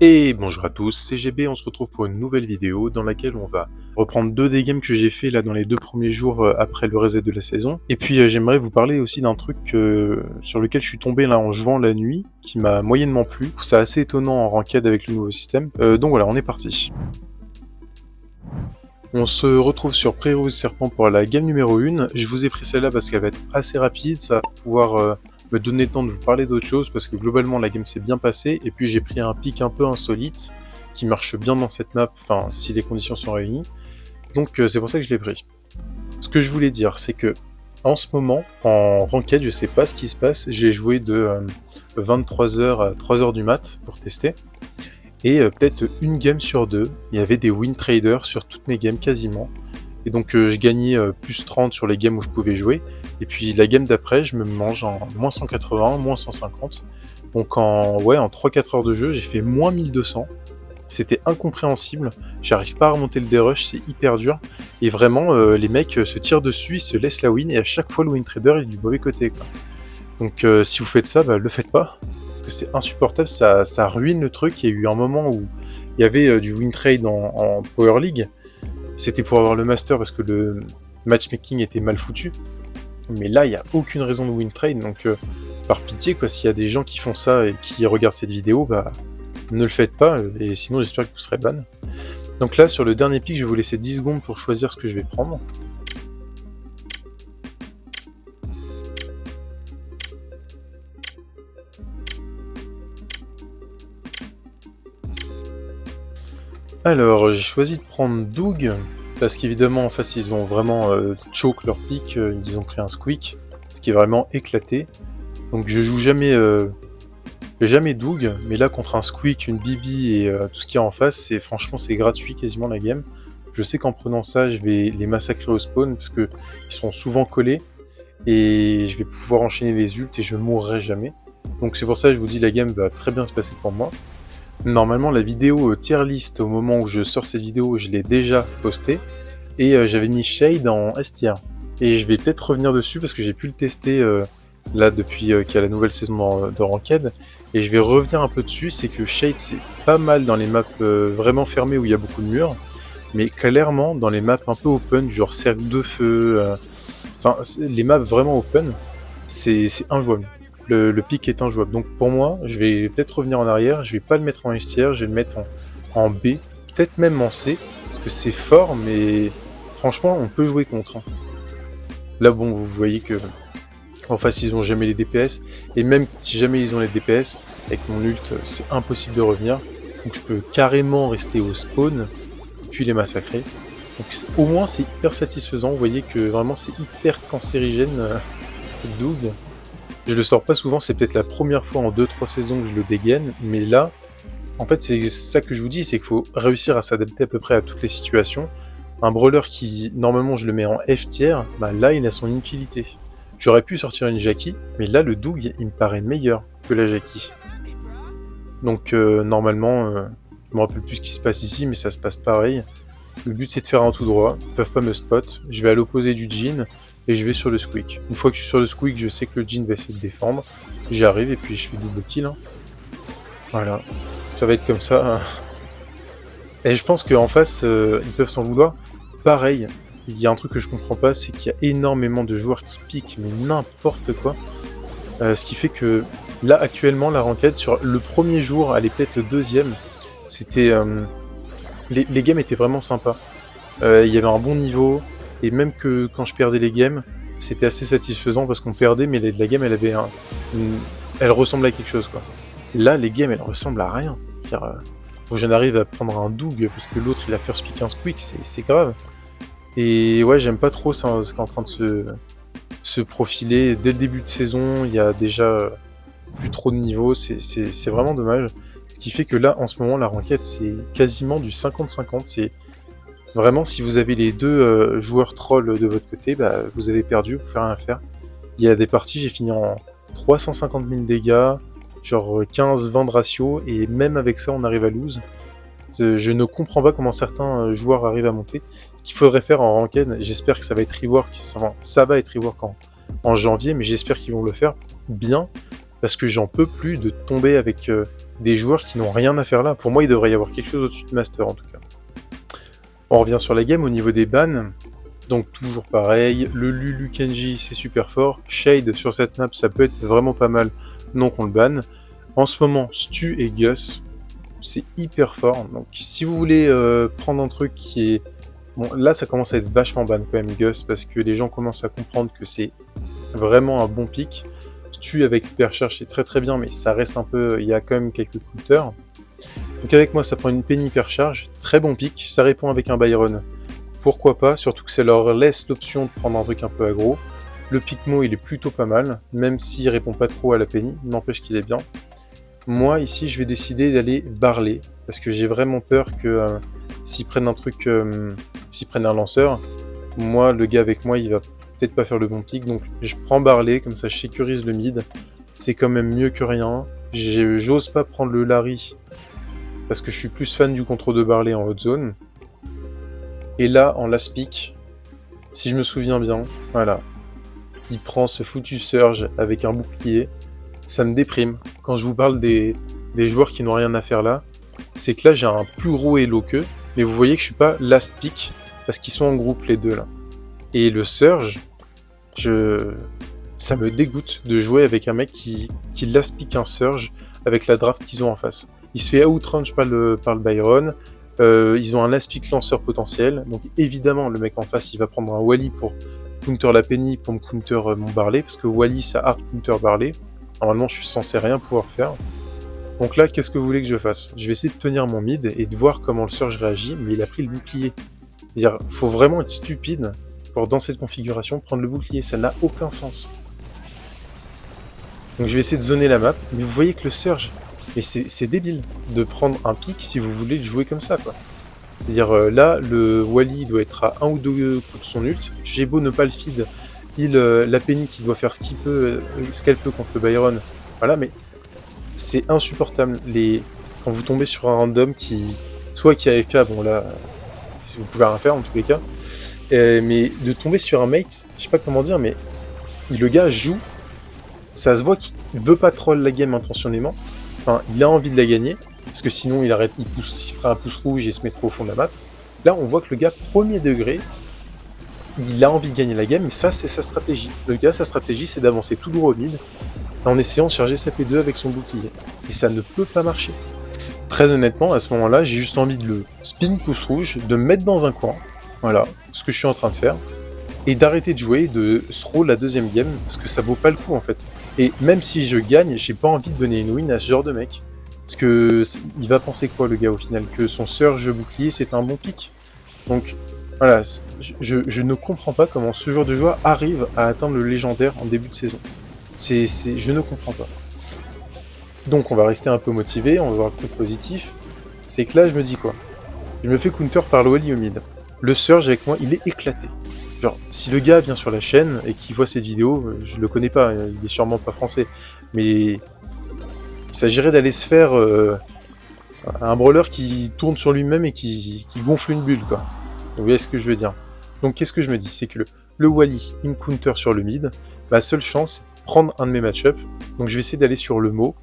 Et bonjour à tous, c'est GB, on se retrouve pour une nouvelle vidéo dans laquelle on va reprendre deux des games que j'ai fait là dans les 2 premiers jours après le reset de la saison. Et puis j'aimerais vous parler aussi d'un truc sur lequel je suis tombé là en jouant la nuit, qui m'a moyennement plu. C'est assez étonnant en ranked avec le nouveau système. Donc voilà, on est parti. On se retrouve sur Prairie Serpent pour la game numéro 1. Je vous ai pris celle-là parce qu'elle va être assez rapide, ça va pouvoir me donner le temps de vous parler d'autre chose parce que globalement la game s'est bien passée et puis j'ai pris un pick un peu insolite qui marche bien dans cette map, enfin si les conditions sont réunies. Donc c'est pour ça que je l'ai pris. Ce que je voulais dire c'est que en ce moment en ranked je sais pas ce qui se passe, j'ai joué de 23h à 3h du mat pour tester. Et peut-être une game sur deux, il y avait des win traders sur toutes mes games quasiment. Et donc je gagnais plus 30 sur les games où je pouvais jouer. Et puis la game d'après, je me mange en moins 180, moins 150. Donc en 3-4 heures de jeu, j'ai fait moins 1200. C'était incompréhensible. J'arrive pas à remonter le dérush, c'est hyper dur. Et vraiment, les mecs se tirent dessus, ils se laissent la win. Et à chaque fois, le win trader il est du mauvais côté, quoi. Donc si vous faites ça, le faites pas. Parce que c'est insupportable, ça ruine le truc. Il y a eu un moment où il y avait du win trade en Power League. C'était pour avoir le master parce que le matchmaking était mal foutu. Mais là, il n'y a aucune raison de win trade. Donc par pitié, quoi, s'il y a des gens qui font ça et qui regardent cette vidéo, ne le faites pas. Et sinon, j'espère que vous serez ban. Donc là, sur le dernier pick, je vais vous laisser 10 secondes pour choisir ce que je vais prendre. Alors, j'ai choisi de prendre Doug, parce qu'évidemment, en face, ils ont vraiment choke leur pick, ils ont pris un squeak, ce qui est vraiment éclaté. Donc je joue jamais Doug, mais là, contre un squeak, une Bibi et tout ce qu'il y a en face, franchement, c'est gratuit quasiment la game. Je sais qu'en prenant ça, je vais les massacrer au spawn, parce qu'ils sont souvent collés, et je vais pouvoir enchaîner les ults, et je mourrai jamais. Donc c'est pour ça que je vous dis, la game va très bien se passer pour moi. Normalement, la vidéo tier list, au moment où je sors cette vidéo, je l'ai déjà postée. Et j'avais mis Shade en S tier. Et je vais peut-être revenir dessus parce que j'ai pu le tester là depuis qu'il y a la nouvelle saison de Ranked. Et je vais revenir un peu dessus, c'est que Shade c'est pas mal dans les maps vraiment fermées où il y a beaucoup de murs. Mais clairement, dans les maps un peu open, du genre cercle de feu, les maps vraiment open, c'est injouable. Le pic est injouable. Donc pour moi, je vais peut-être revenir en arrière, je vais pas le mettre en S tier, je vais le mettre en B, peut-être même en C, parce que c'est fort, mais franchement, on peut jouer contre. Là, bon, vous voyez que en face, ils ont jamais les DPS, et même si jamais ils ont les DPS, avec mon ult, c'est impossible de revenir. Donc je peux carrément rester au spawn, puis les massacrer. Donc au moins, c'est hyper satisfaisant. Vous voyez que vraiment, c'est hyper cancérigène, Doug. Je le sors pas souvent, c'est peut-être la première fois en 2-3 saisons que je le dégaine, mais là, en fait, c'est ça que je vous dis, c'est qu'il faut réussir à s'adapter à peu près à toutes les situations. Un brawler qui, normalement, je le mets en F tier, là, il a son utilité. J'aurais pu sortir une Jackie, mais là, le Doug, il me paraît meilleur que la Jackie. Donc, normalement, je me rappelle plus ce qui se passe ici, mais ça se passe pareil. Le but, c'est de faire un tout droit. Ils peuvent pas me spot. Je vais à l'opposé du Jhin, et je vais sur le squeak. Une fois que je suis sur le squeak, je sais que le Jhin va essayer de défendre. J'arrive, et puis je fais double kill. Voilà. Ça va être comme ça. Et je pense qu'en face, ils peuvent s'en vouloir. Pareil, il y a un truc que je comprends pas, c'est qu'il y a énormément de joueurs qui piquent, mais n'importe quoi. Ce qui fait que là, actuellement, la ranked, sur le premier jour, allez peut-être le deuxième, c'était... les games étaient vraiment sympas. Il y avait un bon niveau, et même que quand je perdais les games, c'était assez satisfaisant parce qu'on perdait, mais la game, elle avait elle ressemblait à quelque chose, quoi. Là, les games, elles ressemblent à rien. Faut que j'en arrive à prendre un Doug parce que l'autre il a first pick un squeak, c'est grave. Et ouais, j'aime pas trop ça, ce qui est en train de se profiler. Dès le début de saison, il y a déjà plus trop de niveaux, c'est vraiment dommage. Ce qui fait que là, en ce moment, la ranked, c'est quasiment du 50-50. C'est vraiment, si vous avez les deux joueurs trolls de votre côté, vous avez perdu, vous pouvez rien faire. Il y a des parties, j'ai fini en 350 000 dégâts, genre 15-20 de ratio, et même avec ça, on arrive à lose. Je ne comprends pas comment certains joueurs arrivent à monter. Ce qu'il faudrait faire en ranked, j'espère que ça va être rework, ça va être rework en janvier, mais j'espère qu'ils vont le faire bien, parce que j'en peux plus de tomber avec des joueurs qui n'ont rien à faire là. Pour moi, il devrait y avoir quelque chose au-dessus de Master, en tout cas. On revient sur la game au niveau des bans. Donc toujours pareil, le Lulu Kenji c'est super fort, Shade sur cette map ça peut être vraiment pas mal, donc on le banne. En ce moment, Stu et Gus, c'est hyper fort, donc si vous voulez prendre un truc qui est... Bon là ça commence à être vachement ban quand même Gus, parce que les gens commencent à comprendre que c'est vraiment un bon pick. Stu avec l'hypercharge c'est très très bien, mais ça reste un peu... il y a quand même quelques counters. Donc avec moi ça prend une Penny hypercharge, très bon pick, ça répond avec un Byron. Pourquoi pas, surtout que ça leur laisse l'option de prendre un truc un peu aggro. Le Picmo il est plutôt pas mal, même s'il répond pas trop à la Penny, n'empêche qu'il est bien. Moi ici je vais décider d'aller Barley, parce que j'ai vraiment peur que s'ils prennent un truc, s'ils prennent un lanceur, moi le gars avec moi il va peut-être pas faire le bon pick, donc je prends Barley, comme ça je sécurise le mid, c'est quand même mieux que rien. J'ose pas prendre le Larry, parce que je suis plus fan du contrôle de Barley en haute zone. Et là, en last pick, si je me souviens bien, voilà, il prend ce foutu Surge avec un bouclier, ça me déprime. Quand je vous parle des joueurs qui n'ont rien à faire là, c'est que là j'ai un plus gros elo qu'eux, mais vous voyez que je suis pas last pick, parce qu'ils sont en groupe les deux là. Et le Surge, ça me dégoûte de jouer avec un mec qui last pick un Surge avec la draft qu'ils ont en face. Il se fait outrange par le Byron, ils ont un last pick lanceur potentiel, donc évidemment le mec en face il va prendre un Wally pour counter la Penny, pour me counter mon Barley, parce que Wally ça hard counter Barley, normalement je suis censé rien pouvoir faire. Donc là qu'est-ce que vous voulez que je fasse? Je vais essayer de tenir mon mid et de voir comment le Surge réagit, mais il a pris le bouclier. C'est-à-dire, faut vraiment être stupide pour dans cette configuration prendre le bouclier, ça n'a aucun sens. Donc je vais essayer de zoner la map, mais vous voyez que le Surge, mais c'est débile de prendre un pick si vous voulez le jouer comme ça, quoi. C'est-à-dire là, le Wally doit être à 1 ou 2 coups de son ult, j'ai beau ne pas le feed, la Penny qui doit faire ce qu'elle peut contre le Byron, voilà, mais c'est insupportable. Quand vous tombez sur un random soit qui a AFK, bon là, vous pouvez rien faire en tous les cas, mais de tomber sur un mate, je sais pas comment dire, mais le gars joue, ça se voit qu'il veut pas troll la game intentionnément. Enfin, il a envie de la gagner, parce que sinon il fera un pouce rouge et se mettra au fond de la map. Là, on voit que le gars, premier degré, il a envie de gagner la game, mais ça, c'est sa stratégie. Le gars, sa stratégie, c'est d'avancer tout droit au mid, en essayant de charger sa P2 avec son bouclier. Et ça ne peut pas marcher. Très honnêtement, à ce moment-là, j'ai juste envie de le spin pouce rouge, de me mettre dans un coin, voilà, ce que je suis en train de faire, et d'arrêter de jouer, de throw la deuxième game, parce que ça vaut pas le coup en fait. Et même si je gagne, j'ai pas envie de donner une win à ce genre de mec. Parce que il va penser quoi le gars au final? Que son Surge bouclier c'est un bon pick. Donc voilà, je ne comprends pas comment ce genre de joueur arrive à atteindre le légendaire en début de saison. Je ne comprends pas. Donc on va rester un peu motivé, on va voir le truc positif. C'est que là je me dis quoi? Je me fais counter par le Wally au mid. Le Surge avec moi il est éclaté. Genre, si le gars vient sur la chaîne et qu'il voit cette vidéo, je le connais pas, il est sûrement pas français, mais il s'agirait d'aller se faire un brawler qui tourne sur lui-même et qui gonfle une bulle, quoi. Vous voyez ce que je veux dire? Donc qu'est-ce que je me dis? C'est que le Wally in counter sur le mid, ma seule chance, c'est de prendre un de mes match-up, donc je vais essayer d'aller sur le mot,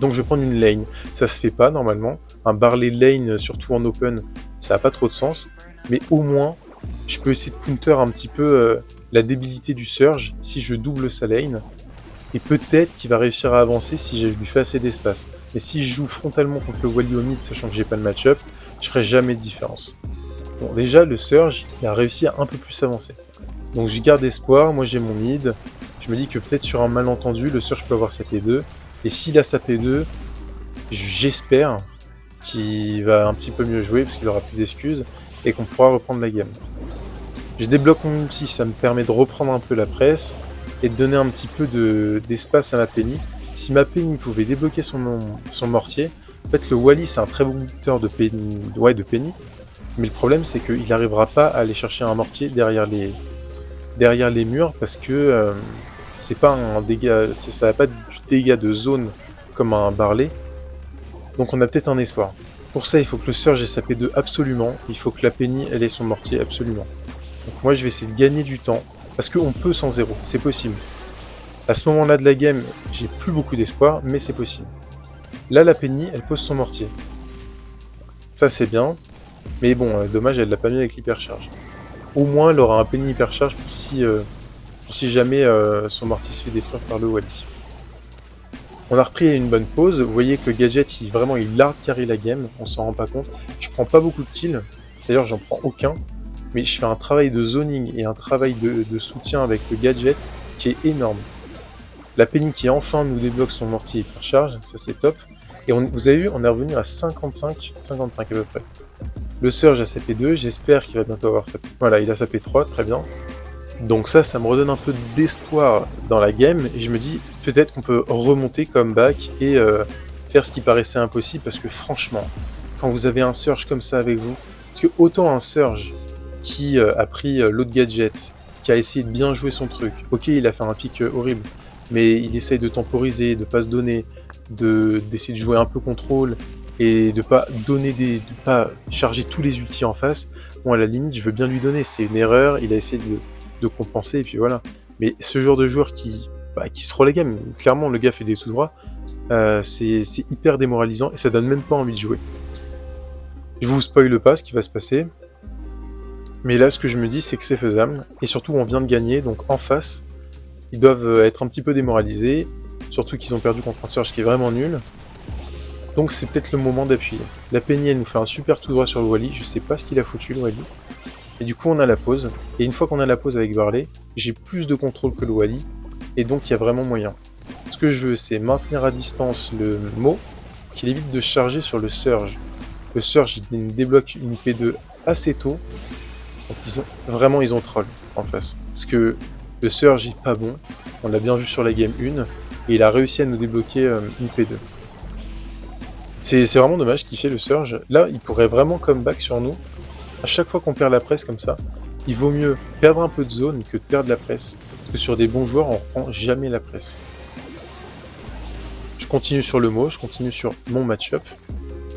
donc je vais prendre une lane. Ça se fait pas normalement, un Barley lane, surtout en open, ça a pas trop de sens, mais au moins, je peux essayer de counter un petit peu la débilité du Surge si je double sa lane. Et peut-être qu'il va réussir à avancer si je lui fais assez d'espace. Mais si je joue frontalement contre le Wally au mid, sachant que j'ai pas de match-up, je ferai jamais de différence. Bon, déjà, le Surge, il a réussi à un peu plus avancer. Donc je garde espoir, moi j'ai mon mid. Je me dis que peut-être sur un malentendu, le Surge peut avoir sa P2. Et s'il a sa P2, j'espère qu'il va un petit peu mieux jouer, parce qu'il aura plus d'excuses, et qu'on pourra reprendre la game. Je débloque mon ulti, ça me permet de reprendre un peu la presse et de donner un petit peu d'espace à ma Penny. Si ma Penny pouvait débloquer son mortier, en fait le Wally c'est un très bon buteur de Penny, mais le problème c'est qu'il n'arrivera pas à aller chercher un mortier derrière les murs parce que c'est pas un dégât, ça n'a pas du dégât de zone comme un Barley, donc on a peut-être un espoir. Pour ça, il faut que le Surge ait sa P2 absolument, il faut que la Penny elle ait son mortier absolument. Donc moi je vais essayer de gagner du temps, parce qu'on peut sans 0, c'est possible. À ce moment-là de la game, j'ai plus beaucoup d'espoir, mais c'est possible. Là, la Penny, elle pose son mortier. Ça, c'est bien. Mais bon, dommage, elle l'a pas mis avec l'hypercharge. Au moins, elle aura un Penny hypercharge pour si jamais son mortier se fait détruire par le Wally. On a repris une bonne pause. Vous voyez que le gadget, il hard carry la game. On s'en rend pas compte. Je prends pas beaucoup de kills. D'ailleurs, j'en prends aucun. Mais je fais un travail de zoning et un travail de soutien avec le gadget qui est énorme. La Penny qui enfin nous débloque son mortier hypercharge, ça c'est top. Et vous avez vu, on est revenu à 55 à peu près. Le Surge a sa P2, j'espère qu'il va bientôt avoir sa P3. Voilà, il a sa P3, très bien. Donc ça me redonne un peu d'espoir dans la game, et je me dis, peut-être qu'on peut remonter comme back et faire ce qui paraissait impossible, parce que franchement, quand vous avez un Surge comme ça avec vous, parce que autant un Surge qui a pris l'autre gadget, qui a essayé de bien jouer son truc, ok, il a fait un pic horrible, mais il essaye de temporiser, de pas se donner, d'essayer de jouer un peu contrôle, et de pas charger tous les ultis en face. Bon, à la limite, je veux bien lui donner, c'est une erreur, il a essayé de compenser, et puis voilà. Mais ce genre de joueur qui se troll la game, clairement, le gars fait des tout droits, c'est hyper démoralisant, et ça donne même pas envie de jouer. Je vous spoile pas ce qui va se passer, mais là, ce que je me dis, c'est que c'est faisable, et surtout, on vient de gagner, donc en face, ils doivent être un petit peu démoralisés, surtout qu'ils ont perdu contre un Surge qui est vraiment nul. Donc c'est peut-être le moment d'appuyer. La Penny, elle nous fait un super tout droit sur le Wally, je sais pas ce qu'il a foutu le Wally. Et du coup on a la pause, et une fois qu'on a la pause avec Barley, j'ai plus de contrôle que le Wally, et donc il y a vraiment moyen. Ce que je veux, c'est maintenir à distance le Mo, qu'il évite de charger sur le Surge. Le Surge, il débloque une P2 assez tôt, donc ils ont troll en face. Parce que le Surge est pas bon, on l'a bien vu sur la game 1, et il a réussi à nous débloquer une P2. C'est vraiment dommage qu'il fait le Surge. Là, il pourrait vraiment comeback sur nous. À chaque fois qu'on perd la presse comme ça, il vaut mieux perdre un peu de zone que de perdre la presse. Parce que sur des bons joueurs, on reprend jamais la presse. Je continue sur le mot, je continue sur mon match-up.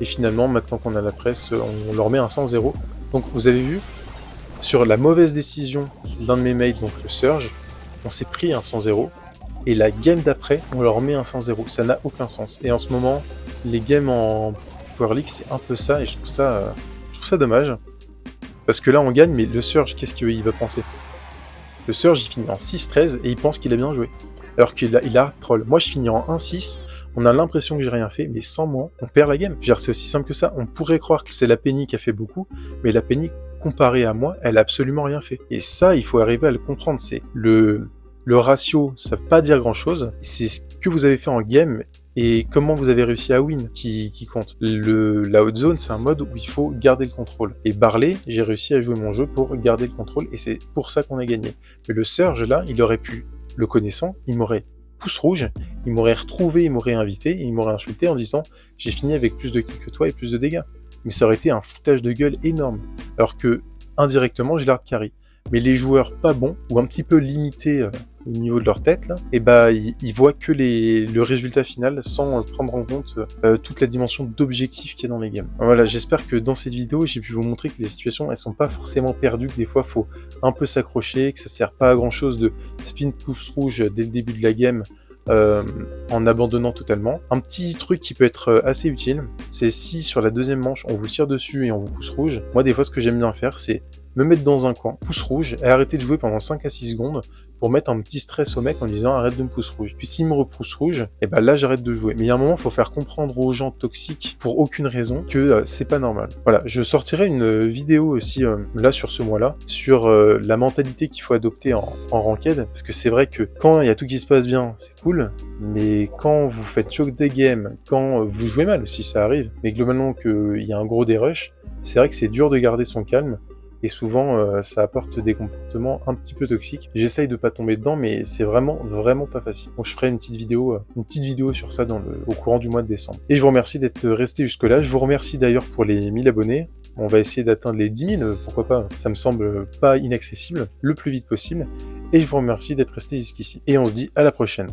Et finalement, maintenant qu'on a la presse, on leur met un 100-0. Donc vous avez vu, sur la mauvaise décision d'un de mes mates, donc le Surge, on s'est pris un 100-0. Et la game d'après, on leur met un 100-0. Ça n'a aucun sens. Et en ce moment, les games en Power League, c'est un peu ça, et je trouve ça dommage. Parce que là, on gagne, mais le Surge, qu'est-ce qu'il va penser? Le Surge, il finit en 6-13, et il pense qu'il a bien joué. Alors qu'il a troll. Moi, je finis en 1-6, on a l'impression que j'ai rien fait, mais sans moi, on perd la game. Je veux dire, c'est aussi simple que ça. On pourrait croire que c'est la Penny qui a fait beaucoup, mais la Penny, comparée à moi, elle a absolument rien fait. Et ça, il faut arriver à le comprendre. C'est le ratio, ça veut pas dire grand-chose. C'est ce que vous avez fait en game et comment vous avez réussi à win qui compte. La haute zone, c'est un mode où il faut garder le contrôle. Et Barley, j'ai réussi à jouer mon jeu pour garder le contrôle et c'est pour ça qu'on a gagné. Mais le Surge, là, il aurait pu, le connaissant, il m'aurait pouce rouge, il m'aurait retrouvé, il m'aurait invité, et il m'aurait insulté en disant « j'ai fini avec plus de kills que toi et plus de dégâts ». Mais ça aurait été un foutage de gueule énorme. Alors que, indirectement, j'ai l'hard carry. Mais les joueurs pas bons, ou un petit peu limités au niveau de leur tête, là, ils voient que le résultat final sans prendre en compte toute la dimension d'objectif qu'il y a dans les games. Voilà, j'espère que dans cette vidéo, j'ai pu vous montrer que les situations, elles sont pas forcément perdues, que des fois, faut un peu s'accrocher, que ça sert pas à grand chose de spin pouce rouge dès le début de la game, en abandonnant totalement. Un petit truc qui peut être assez utile, c'est si sur la deuxième manche, on vous tire dessus et on vous pouce rouge, moi des fois ce que j'aime bien faire, c'est me mettre dans un coin, pouce rouge, et arrêter de jouer pendant 5 à 6 secondes pour mettre un petit stress au mec en lui disant arrête de me pouce rouge. Puis s'il me repousse rouge, et ben là j'arrête de jouer. Mais il y a un moment, il faut faire comprendre aux gens toxiques pour aucune raison que c'est pas normal. Voilà, je sortirai une vidéo aussi là sur ce mois-là sur la mentalité qu'il faut adopter en ranked, parce que c'est vrai que quand il y a tout qui se passe bien, c'est cool, mais quand vous faites choke des games, quand vous jouez mal aussi, ça arrive, mais globalement qu'il y a un gros dérush, c'est vrai que c'est dur de garder son calme. Et souvent, ça apporte des comportements un petit peu toxiques. J'essaye de pas tomber dedans, mais c'est vraiment pas facile. Donc je ferai une petite vidéo sur ça au courant du mois de décembre. Et je vous remercie d'être resté jusque-là. Je vous remercie d'ailleurs pour les 1000 abonnés. On va essayer d'atteindre les 10 000, pourquoi pas. Ça me semble pas inaccessible, le plus vite possible. Et je vous remercie d'être resté jusqu'ici. Et on se dit à la prochaine.